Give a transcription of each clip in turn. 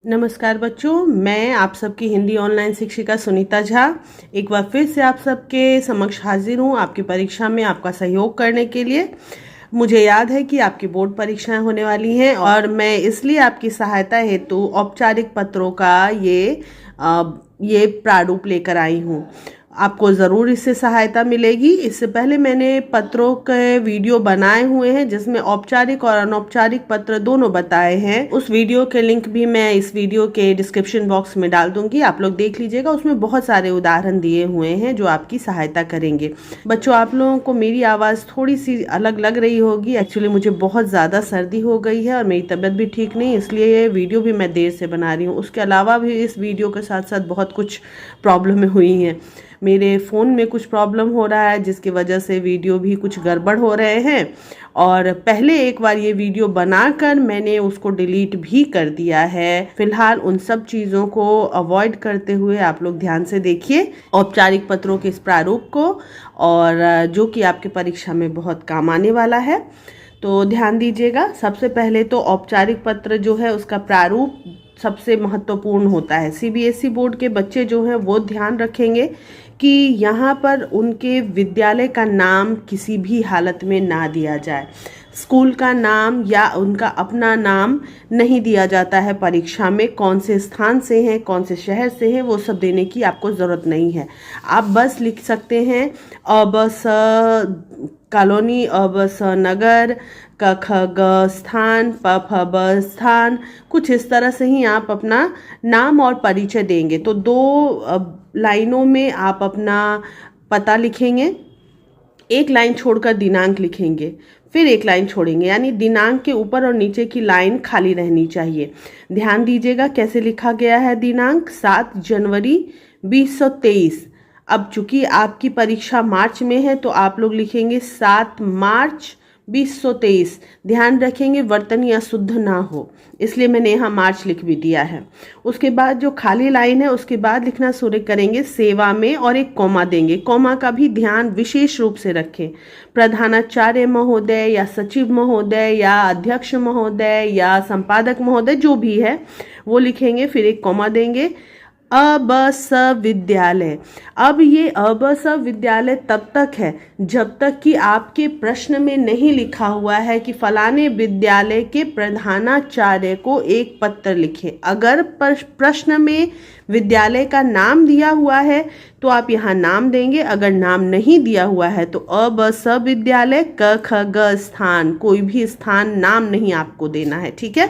नमस्कार बच्चों, मैं आप सबकी हिंदी ऑनलाइन शिक्षिका सुनीता झा एक बार फिर से आप सबके समक्ष हाजिर हूँ आपकी परीक्षा में आपका सहयोग करने के लिए। मुझे याद है कि आपकी बोर्ड परीक्षाएं होने वाली हैं और मैं इसलिए आपकी सहायता हेतु औपचारिक पत्रों का ये प्रारूप लेकर आई हूँ। आपको ज़रूर इससे सहायता मिलेगी। इससे पहले मैंने पत्रों के वीडियो बनाए हुए हैं जिसमें औपचारिक और अनौपचारिक पत्र दोनों बताए हैं। उस वीडियो के लिंक भी मैं इस वीडियो के डिस्क्रिप्शन बॉक्स में डाल दूंगी, आप लोग देख लीजिएगा। उसमें बहुत सारे उदाहरण दिए हुए हैं जो आपकी सहायता करेंगे। बच्चों, आप लोगों को मेरी आवाज़ थोड़ी सी अलग लग रही होगी। एक्चुअली मुझे बहुत ज़्यादा सर्दी हो गई है और मेरी तबीयत भी ठीक नहीं, इसलिए ये वीडियो भी मैं देर से बना रही हूँ। उसके अलावा भी इस वीडियो के साथ साथ बहुत कुछ प्रॉब्लम हुई हैं। मेरे फ़ोन में कुछ प्रॉब्लम हो रहा है जिसकी वजह से वीडियो भी कुछ गड़बड़ हो रहे हैं और पहले एक बार ये वीडियो बनाकर मैंने उसको डिलीट भी कर दिया है। फिलहाल उन सब चीज़ों को अवॉइड करते हुए आप लोग ध्यान से देखिए औपचारिक पत्रों के इस प्रारूप को, और जो कि आपके परीक्षा में बहुत काम आने वाला है। तो ध्यान दीजिएगा। सबसे पहले तो औपचारिक पत्र जो है उसका प्रारूप सबसे महत्वपूर्ण होता है। सीबीएसई बोर्ड के बच्चे जो हैं वो ध्यान रखेंगे कि यहाँ पर उनके विद्यालय का नाम किसी भी हालत में ना दिया जाए। स्कूल का नाम या उनका अपना नाम नहीं दिया जाता है परीक्षा में। कौन से स्थान से हैं, कौन से शहर से हैं, वो सब देने की आपको ज़रूरत नहीं है। आप बस लिख सकते हैं बस कॉलोनी, बस नगर, क ख ग स्थान, प फ ब स्थान, कुछ इस तरह से ही आप अपना नाम और परिचय देंगे। तो दो लाइनों में आप अपना पता लिखेंगे, एक लाइन छोड़कर दिनांक लिखेंगे, फिर एक लाइन छोड़ेंगे, यानी दिनांक के ऊपर और नीचे की लाइन खाली रहनी चाहिए। ध्यान दीजिएगा कैसे लिखा गया है दिनांक 7 जनवरी 2023। अब चूंकि आपकी परीक्षा मार्च में है तो आप लोग लिखेंगे 7 मार्च 2023। ध्यान रखेंगे वर्तनी अशुद्ध ना हो, इसलिए मैंने यहाँ मार्च लिख भी दिया है। उसके बाद जो खाली लाइन है उसके बाद लिखना शुरू करेंगे सेवा में और एक कॉमा देंगे। कॉमा का भी ध्यान विशेष रूप से रखें। प्रधानाचार्य महोदय या सचिव महोदय या अध्यक्ष महोदय या संपादक महोदय जो भी है वो लिखेंगे, फिर एक कॉमा देंगे। अबस विद्यालय। अब ये अबस विद्यालय तब तक है जब तक कि आपके प्रश्न में नहीं लिखा हुआ है कि फलाने विद्यालय के प्रधानाचार्य को एक पत्र लिखें। अगर प्रश्न में विद्यालय का नाम दिया हुआ है तो आप यहाँ नाम देंगे, अगर नाम नहीं दिया हुआ है तो अबस विद्यालय क ख ग स्थान, कोई भी स्थान नाम नहीं आपको देना है। ठीक है,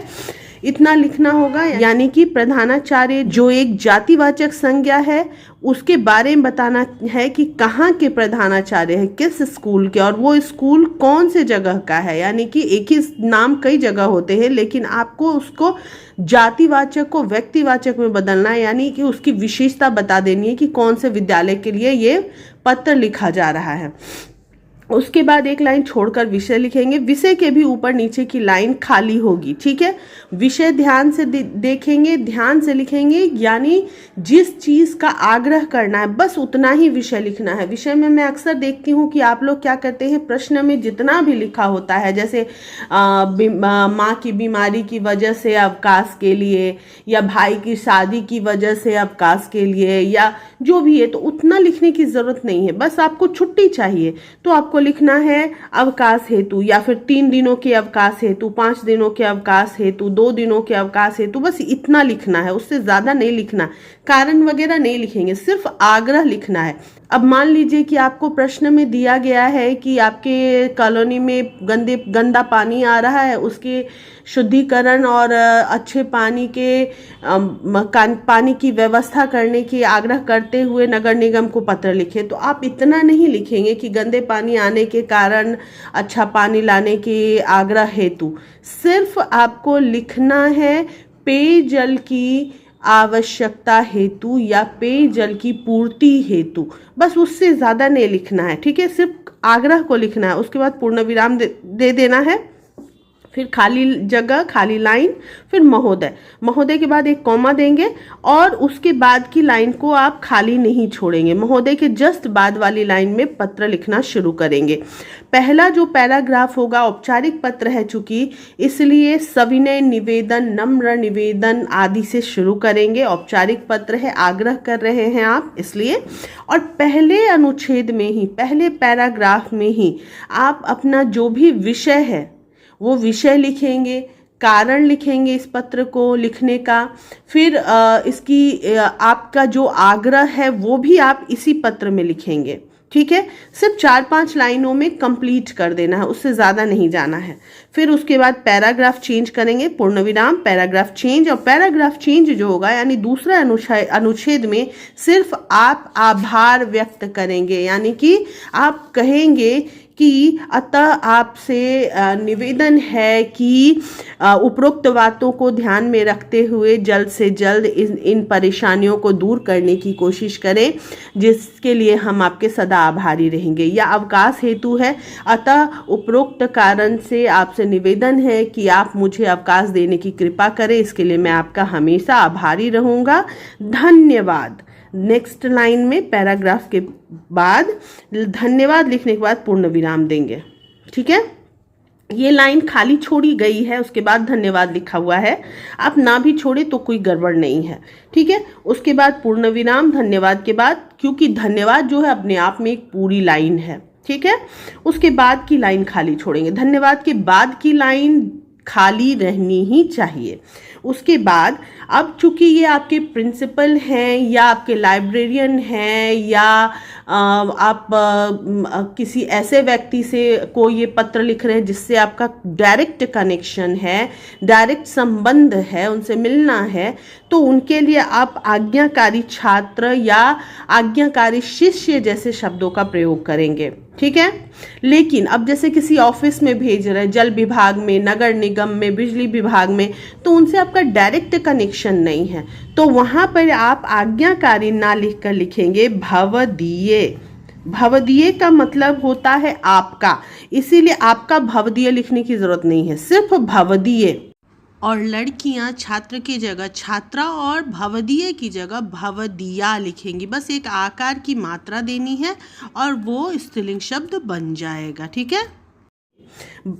इतना लिखना होगा। यानी कि प्रधानाचार्य जो एक जातिवाचक संज्ञा है उसके बारे में बताना है कि कहाँ के प्रधानाचार्य है, किस स्कूल के, और वो स्कूल कौन से जगह का है। यानी कि एक ही नाम कई जगह होते हैं लेकिन आपको उसको जातिवाचक को व्यक्तिवाचक में बदलना है, यानी कि उसकी विशेषता बता देनी है कि कौन से विद्यालय के लिए ये पत्र लिखा जा रहा है। उसके बाद एक लाइन छोड़कर विषय लिखेंगे। विषय के भी ऊपर नीचे की लाइन खाली होगी। ठीक है, विषय ध्यान से देखेंगे, ध्यान से लिखेंगे, यानी जिस चीज़ का आग्रह करना है बस उतना ही विषय लिखना है। विषय में मैं अक्सर देखती हूँ कि आप लोग क्या करते हैं, प्रश्न में जितना भी लिखा होता है जैसे माँ की बीमारी की वजह से अवकाश के लिए या भाई की शादी की वजह से अवकाश के लिए या जो भी है, तो उतना लिखने की ज़रूरत नहीं है। बस आपको छुट्टी चाहिए तो आपको लिखना है अवकाश हेतु, या फिर 3 दिनों के अवकाश हेतु, 5 दिनों के अवकाश हेतु, 2 दिनों के अवकाश हेतु, बस इतना लिखना है, उससे ज़्यादा नहीं लिखना। कारण वगैरह नहीं लिखेंगे, सिर्फ आग्रह लिखना है। अब मान लीजिए कि आपको प्रश्न में दिया गया है कि आपके कॉलोनी में गंदा पानी आ रहा है, उसके शुद्धिकरण और अच्छे पानी की व्यवस्था करने की आग्रह करते हुए नगर निगम को पत्र लिखे। तो आप इतना नहीं लिखेंगे कि गंदे पानी आने के कारण अच्छा पानी लाने के आग्रह हेतु। सिर्फ आपको लिखना है पेयजल की आवश्यकता हेतु या पेयजल की पूर्ति हेतु, बस उससे ज़्यादा नहीं लिखना है। ठीक है, सिर्फ आग्रह को लिखना है। उसके बाद पूर्ण विराम दे देना है। फिर खाली जगह, खाली लाइन, फिर महोदय। महोदय के बाद एक कॉमा देंगे और उसके बाद की लाइन को आप खाली नहीं छोड़ेंगे। महोदय के जस्ट बाद वाली लाइन में पत्र लिखना शुरू करेंगे। पहला जो पैराग्राफ होगा औपचारिक पत्र है, चूंकि इसलिए सविनय निवेदन, नम्र निवेदन आदि से शुरू करेंगे। औपचारिक पत्र है, आग्रह कर रहे हैं आप इसलिए। और पहले अनुच्छेद में ही, पहले पैराग्राफ में ही आप अपना जो भी विषय है वो विषय लिखेंगे, कारण लिखेंगे इस पत्र को लिखने का। फिर इसकी आपका जो आग्रह है वो भी आप इसी पत्र में लिखेंगे। ठीक है, सिर्फ 4-5 लाइनों में कंप्लीट कर देना है, उससे ज़्यादा नहीं जाना है। फिर उसके बाद पैराग्राफ चेंज करेंगे, पूर्ण विराम, पैराग्राफ चेंज। और पैराग्राफ चेंज जो होगा यानी दूसरा अनुच्छेद में सिर्फ आप आभार व्यक्त करेंगे, यानी कि आप कहेंगे कि अतः आपसे निवेदन है कि उपरोक्त बातों को ध्यान में रखते हुए जल्द से जल्द इन परेशानियों को दूर करने की कोशिश करें, जिसके लिए हम आपके सदा आभारी रहेंगे। या अवकाश हेतु है, अतः उपरोक्त कारण से आपसे निवेदन है कि आप मुझे अवकाश देने की कृपा करें, इसके लिए मैं आपका हमेशा आभारी रहूँगा, धन्यवाद। नेक्स्ट लाइन में पैराग्राफ के बाद धन्यवाद लिखने के बाद पूर्ण विराम देंगे। ठीक है, ये लाइन खाली छोड़ी गई है, उसके बाद धन्यवाद लिखा हुआ है। आप ना भी छोड़े तो कोई गड़बड़ नहीं है। ठीक है, उसके बाद पूर्ण विराम धन्यवाद के बाद, क्योंकि धन्यवाद जो है अपने आप में एक पूरी लाइन है। ठीक है, उसके बाद की लाइन खाली छोड़ेंगे। धन्यवाद के बाद की लाइन खाली रहनी ही चाहिए। उसके बाद अब चूंकि ये आपके प्रिंसिपल हैं या आपके लाइब्रेरियन हैं या आप किसी ऐसे व्यक्ति से को ये पत्र लिख रहे हैं जिससे आपका डायरेक्ट कनेक्शन है, डायरेक्ट संबंध है, उनसे मिलना है, तो उनके लिए आप आज्ञाकारी छात्र या आज्ञाकारी शिष्य जैसे शब्दों का प्रयोग करेंगे। ठीक है, लेकिन अब जैसे किसी ऑफिस में भेज रहे हैं, जल विभाग में, नगर निगम में, बिजली विभाग में, तो उनसे आपका डायरेक्ट कनेक्शन नहीं है, तो वहां पर आप आज्ञाकारी ना लिखकर लिखेंगे भवदीय। भवदीय का मतलब होता है आपका, इसीलिए आपका भवदीय लिखने की जरूरत नहीं है, सिर्फ भवदीय। और लड़कियां छात्र की जगह छात्रा और भवदीय की जगह भवदीया लिखेंगी। बस एक आकार की मात्रा देनी है और वो स्त्रीलिंग शब्द बन जाएगा। ठीक है,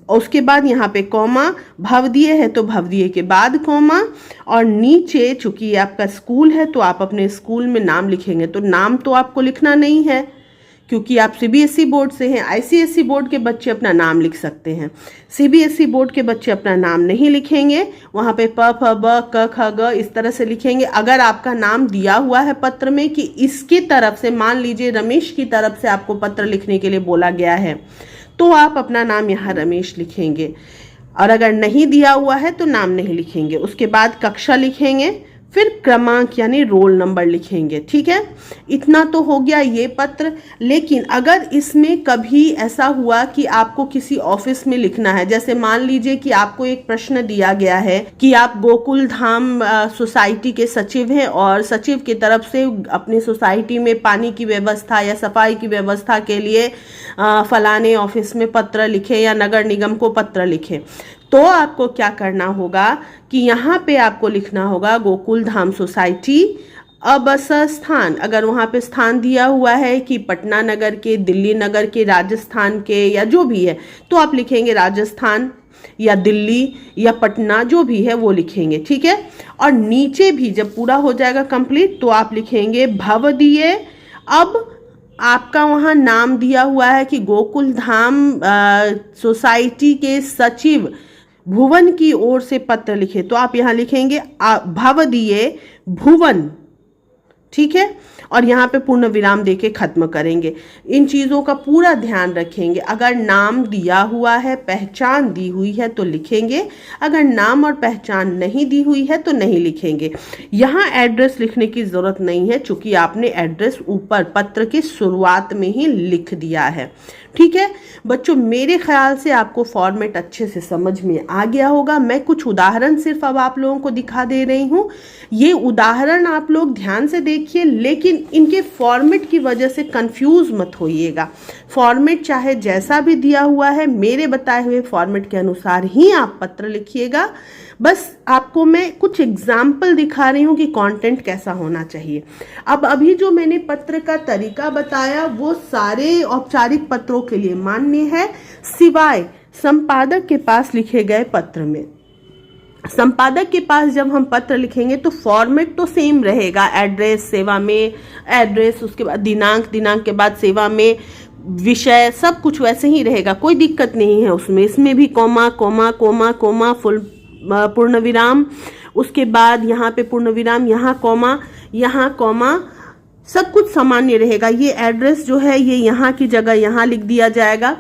उसके बाद यहाँ पे कॉमा, भवदीय है तो भवदीय के बाद कॉमा, और नीचे चूंकि आपका स्कूल है तो आप अपने स्कूल में नाम लिखेंगे। तो नाम तो आपको लिखना नहीं है क्योंकि आप सीबीएसई बोर्ड से हैं। आईसीएसई बोर्ड के बच्चे अपना नाम लिख सकते हैं, सीबीएसई बोर्ड के बच्चे अपना नाम नहीं लिखेंगे। वहाँ पे प फ ब क ख ग इस तरह से लिखेंगे। अगर आपका नाम दिया हुआ है पत्र में कि इसकी तरफ से, मान लीजिए रमेश की तरफ से आपको पत्र लिखने के लिए बोला गया है, तो आप अपना नाम यहाँ रमेश लिखेंगे, और अगर नहीं दिया हुआ है तो नाम नहीं लिखेंगे। उसके बाद कक्षा लिखेंगे, फिर क्रमांक यानी रोल नंबर लिखेंगे। ठीक है, इतना तो हो गया ये पत्र। लेकिन अगर इसमें कभी ऐसा हुआ कि आपको किसी ऑफिस में लिखना है, जैसे मान लीजिए कि आपको एक प्रश्न दिया गया है कि आप गोकुल धाम सोसाइटी के सचिव हैं और सचिव की तरफ से अपने सोसाइटी में पानी की व्यवस्था या सफाई की व्यवस्था के लिए फलाने ऑफिस में पत्र लिखें या नगर निगम को पत्र लिखें, तो आपको क्या करना होगा कि यहाँ पे आपको लिखना होगा गोकुल धाम सोसाइटी अबस स्थान। अगर वहाँ पे स्थान दिया हुआ है कि पटना नगर के, दिल्ली नगर के, राजस्थान के या जो भी है, तो आप लिखेंगे राजस्थान या दिल्ली या पटना, जो भी है वो लिखेंगे। ठीक है, और नीचे भी जब पूरा हो जाएगा कंप्लीट तो आप लिखेंगे भवदीय। अब आपका वहाँ नाम दिया हुआ है कि गोकुल धाम सोसाइटी के सचिव भुवन की ओर से पत्र लिखे, तो आप यहाँ लिखेंगे भवदीय भुवन। ठीक है, और यहाँ पे पूर्ण विराम देके खत्म करेंगे। इन चीज़ों का पूरा ध्यान रखेंगे। अगर नाम दिया हुआ है, पहचान दी हुई है तो लिखेंगे, अगर नाम और पहचान नहीं दी हुई है तो नहीं लिखेंगे। यहाँ एड्रेस लिखने की ज़रूरत नहीं है चूँकि आपने एड्रेस ऊपर पत्र के शुरुआत में ही लिख दिया है। ठीक है बच्चों, मेरे ख्याल से आपको फॉर्मेट अच्छे से समझ में आ गया होगा। मैं कुछ उदाहरण सिर्फ अब आप लोगों को दिखा दे रही हूँ ये उदाहरण आप लोग ध्यान से देखिए, लेकिन इनके फॉर्मेट की वजह से कंफ्यूज मत होइएगा। फॉर्मेट चाहे जैसा भी दिया हुआ है, मेरे बताए हुए फॉर्मेट के अनुसार ही आप पत्र लिखिएगा। बस आपको मैं कुछ एग्जाम्पल दिखा रही हूँ कि कंटेंट कैसा होना चाहिए। अब अभी जो मैंने पत्र का तरीका बताया वो सारे औपचारिक पत्रों के लिए मान्य है, सिवाय संपादक के पास लिखे गए पत्र में। संपादक के पास जब हम पत्र लिखेंगे तो फॉर्मेट तो सेम रहेगा, एड्रेस, सेवा में एड्रेस, उसके बाद दिनांक, दिनांक के बाद सेवा में विषय, सब कुछ वैसे ही रहेगा, कोई दिक्कत नहीं है उसमें। इसमें भी comma comma comma comma full पूर्ण विराम, उसके बाद यहाँ पे पूर्ण विराम, यहाँ कोमा, सब कुछ सामान्य रहेगा। ये एड्रेस जो है ये यहाँ की जगह यहाँ लिख दिया जाएगा।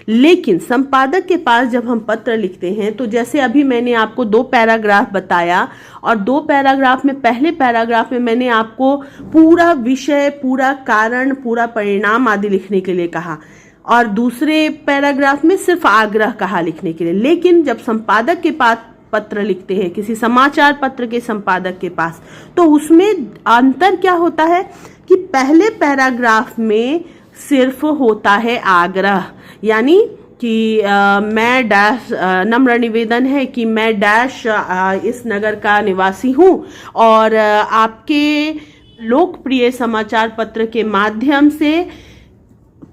लेकिन संपादक के पास जब हम पत्र लिखते हैं तो जैसे अभी मैंने आपको 2 पैराग्राफ बताया, और 2 पैराग्राफ में, पहले पैराग्राफ में मैंने आपको पूरा विषय, पूरा कारण, पूरा परिणाम आदि लिखने के लिए कहा, और दूसरे पैराग्राफ में सिर्फ आग्रह कहा लिखने के लिए। लेकिन जब संपादक के पास पत्र लिखते हैं, किसी समाचार पत्र के संपादक के पास, तो उसमें अंतर क्या होता है कि पहले पैराग्राफ में सिर्फ होता है आग्रह, यानी कि मैं डैश, नम्र निवेदन है कि मैं डैश इस नगर का निवासी हूँ, और आपके लोकप्रिय समाचार पत्र के माध्यम से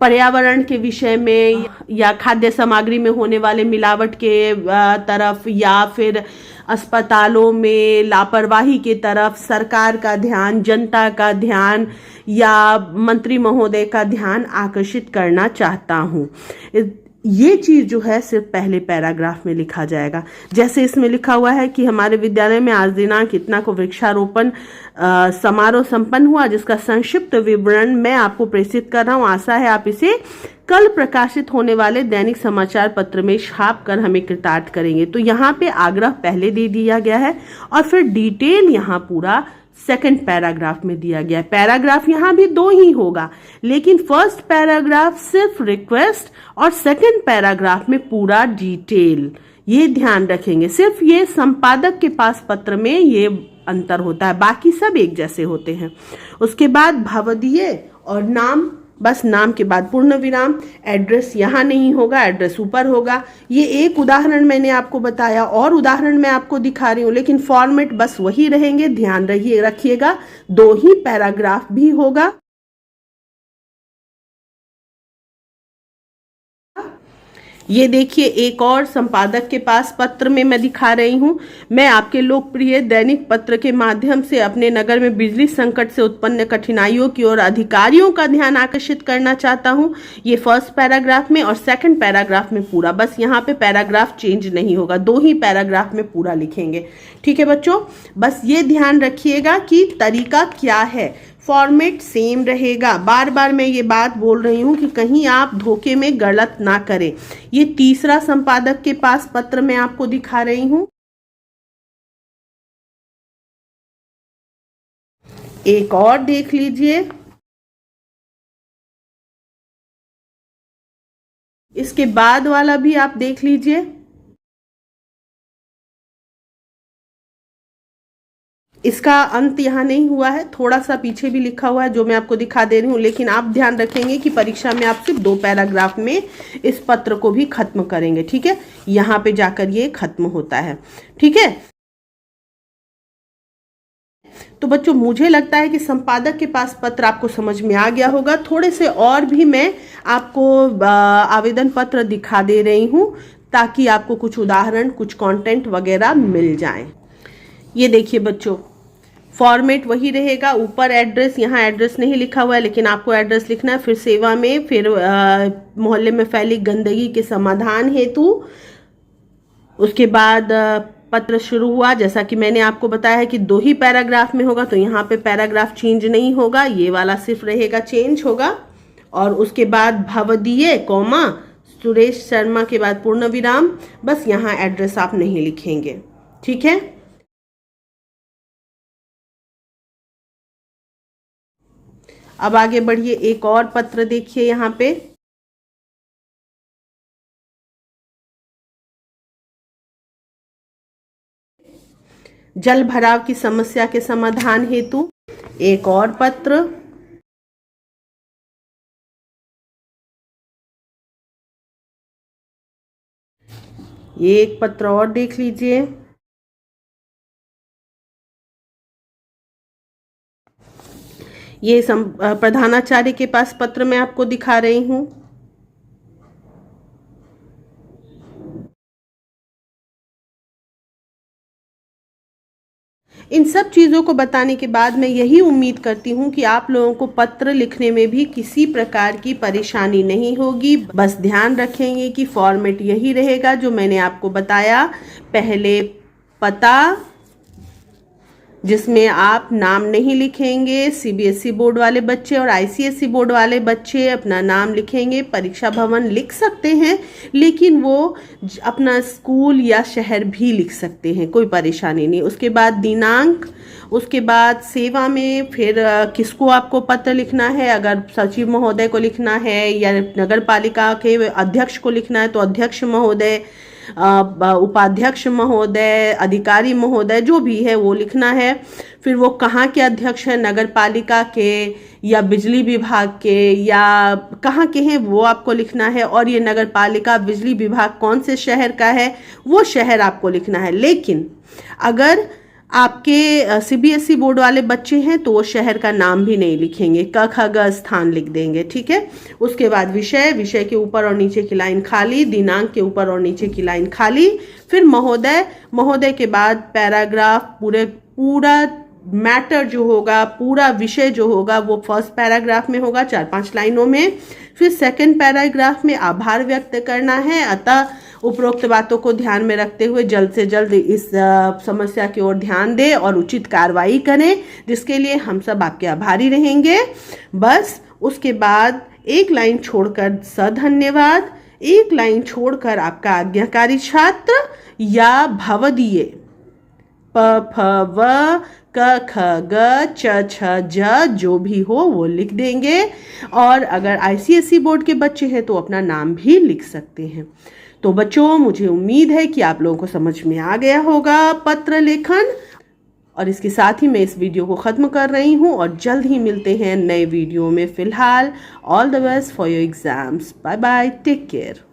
पर्यावरण के विषय में या खाद्य सामग्री में होने वाले मिलावट के तरफ, या फिर अस्पतालों में लापरवाही के तरफ सरकार का ध्यान, जनता का ध्यान या मंत्री महोदय का ध्यान आकर्षित करना चाहता हूँ। ये चीज जो है सिर्फ पहले पैराग्राफ में लिखा जाएगा। जैसे इसमें लिखा हुआ है कि हमारे विद्यालय में आज दिनांक इतना को वृक्षारोपण समारोह संपन्न हुआ, जिसका संक्षिप्त विवरण मैं आपको प्रेषित कर रहा हूँ। आशा है आप इसे कल प्रकाशित होने वाले दैनिक समाचार पत्र में छाप कर हमें कृतार्थ करेंगे। तो यहाँ पे आग्रह पहले दे दिया गया है, और फिर डिटेल यहाँ पूरा सेकंड पैराग्राफ में दिया गया है। पैराग्राफ यहाँ भी 2 ही होगा, लेकिन फर्स्ट पैराग्राफ सिर्फ रिक्वेस्ट और सेकंड पैराग्राफ में पूरा डिटेल, ये ध्यान रखेंगे। सिर्फ ये संपादक के पास पत्र में ये अंतर होता है, बाकी सब एक जैसे होते हैं। उसके बाद भवदीय और नाम, बस नाम के बाद पूर्ण विराम, एड्रेस यहाँ नहीं होगा, एड्रेस ऊपर होगा। ये एक उदाहरण मैंने आपको बताया, और उदाहरण मैं आपको दिखा रही हूँ, लेकिन फॉर्मेट बस वही रहेंगे, ध्यान रखिएगा। 2 ही पैराग्राफ भी होगा। ये देखिए एक और संपादक के पास पत्र में मैं दिखा रही हूँ। मैं आपके लोकप्रिय दैनिक पत्र के माध्यम से अपने नगर में बिजली संकट से उत्पन्न कठिनाइयों की ओर अधिकारियों का ध्यान आकर्षित करना चाहता हूँ। ये फर्स्ट पैराग्राफ में, और सेकंड पैराग्राफ में पूरा, बस यहाँ पे पैराग्राफ चेंज नहीं होगा, 2 ही पैराग्राफ में पूरा लिखेंगे। ठीक है बच्चों, बस ये ध्यान रखिएगा कि तरीका क्या है, फॉर्मेट सेम रहेगा। बार बार मैं ये बात बोल रही हूँ कि कहीं आप धोखे में गलत ना करें। ये तीसरा संपादक के पास पत्र मैं आपको दिखा रही हूँ। एक और देख लीजिए, इसके बाद वाला भी आप देख लीजिए। इसका अंत यहाँ नहीं हुआ है, थोड़ा सा पीछे भी लिखा हुआ है जो मैं आपको दिखा दे रही हूँ, लेकिन आप ध्यान रखेंगे कि परीक्षा में आप सिर्फ 2 पैराग्राफ में इस पत्र को भी खत्म करेंगे। ठीक है, यहाँ पे जाकर ये खत्म होता है। ठीक है, तो बच्चों मुझे लगता है कि संपादक के पास पत्र आपको समझ में आ गया होगा। थोड़े से और भी मैं आपको आवेदन पत्र दिखा दे रही हूँ, ताकि आपको कुछ उदाहरण, कुछ कंटेंट वगैरह मिल जाए। ये देखिए बच्चों, फॉर्मेट वही रहेगा, ऊपर एड्रेस, यहाँ एड्रेस नहीं लिखा हुआ है, लेकिन आपको एड्रेस लिखना है। फिर सेवा में, फिर मोहल्ले में फैली गंदगी के समाधान हेतु। उसके बाद पत्र शुरू हुआ, जैसा कि मैंने आपको बताया है कि 2 ही पैराग्राफ में होगा, तो यहाँ पे पैराग्राफ चेंज नहीं होगा, ये वाला सिर्फ रहेगा, चेंज होगा। और उसके बाद भवदीय कौमा सुरेश शर्मा के बाद पूर्ण विराम, बस यहाँ एड्रेस आप नहीं लिखेंगे। ठीक है, अब आगे बढ़िए, एक और पत्र देखिए यहाँ पे। जल भराव की समस्या के समाधान हेतु एक और पत्र, ये एक पत्र और देख लीजिए। ये प्रधानाचार्य के पास पत्र मैं आपको दिखा रही हूँ। इन सब चीज़ों को बताने के बाद मैं यही उम्मीद करती हूँ कि आप लोगों को पत्र लिखने में भी किसी प्रकार की परेशानी नहीं होगी। बस ध्यान रखेंगे कि फॉर्मेट यही रहेगा जो मैंने आपको बताया। पहले पता, जिसमें आप नाम नहीं लिखेंगे। सीबीएसई बोर्ड वाले बच्चे और आईसीएसई बोर्ड वाले बच्चे अपना नाम लिखेंगे। परीक्षा भवन लिख सकते हैं, लेकिन वो अपना स्कूल या शहर भी लिख सकते हैं, कोई परेशानी नहीं। उसके बाद दिनांक, उसके बाद सेवा में फिर किसको आपको पत्र लिखना है। अगर सचिव महोदय को लिखना है या नगर पालिका के अध्यक्ष को लिखना है तो अध्यक्ष महोदय, उपाध्यक्ष महोदय, अधिकारी महोदय, जो भी है वो लिखना है। फिर वो कहाँ के अध्यक्ष हैं, नगर पालिका के या बिजली विभाग के या कहाँ के हैं वो आपको लिखना है। और ये नगर पालिका बिजली विभाग कौन से शहर का है वो शहर आपको लिखना है। लेकिन अगर आपके सीबीएसई बोर्ड वाले बच्चे हैं तो वो शहर का नाम भी नहीं लिखेंगे, क ख ग स्थान लिख देंगे, ठीक है। उसके बाद विषय, विषय के ऊपर और नीचे की लाइन खाली, दिनांक के ऊपर और नीचे की लाइन खाली। फिर महोदय, महोदय के बाद पैराग्राफ, पूरा मैटर जो होगा, पूरा विषय जो होगा वो फर्स्ट पैराग्राफ में होगा, 4-5 लाइनों में। फिर सेकंड पैराग्राफ में आभार व्यक्त करना है। अतः उपरोक्त बातों को ध्यान में रखते हुए जल्द से जल्द इस समस्या की ओर ध्यान दें और उचित कार्रवाई करें, जिसके लिए हम सब आपके आभारी रहेंगे। बस उसके बाद एक लाइन छोड़कर धन्यवाद, एक लाइन छोड़कर आपका आज्ञाकारी छात्र या भवदीय प फ व क ख ग च छ ज जो भी हो वो लिख देंगे। और अगर आईसीएसई बोर्ड के बच्चे हैं तो अपना नाम भी लिख सकते हैं। तो बच्चों, मुझे उम्मीद है कि आप लोगों को समझ में आ गया होगा पत्र लेखन। और इसके साथ ही मैं इस वीडियो को ख़त्म कर रही हूँ और जल्द ही मिलते हैं नए वीडियो में। फ़िलहाल all the best for your exams. Bye bye, take care.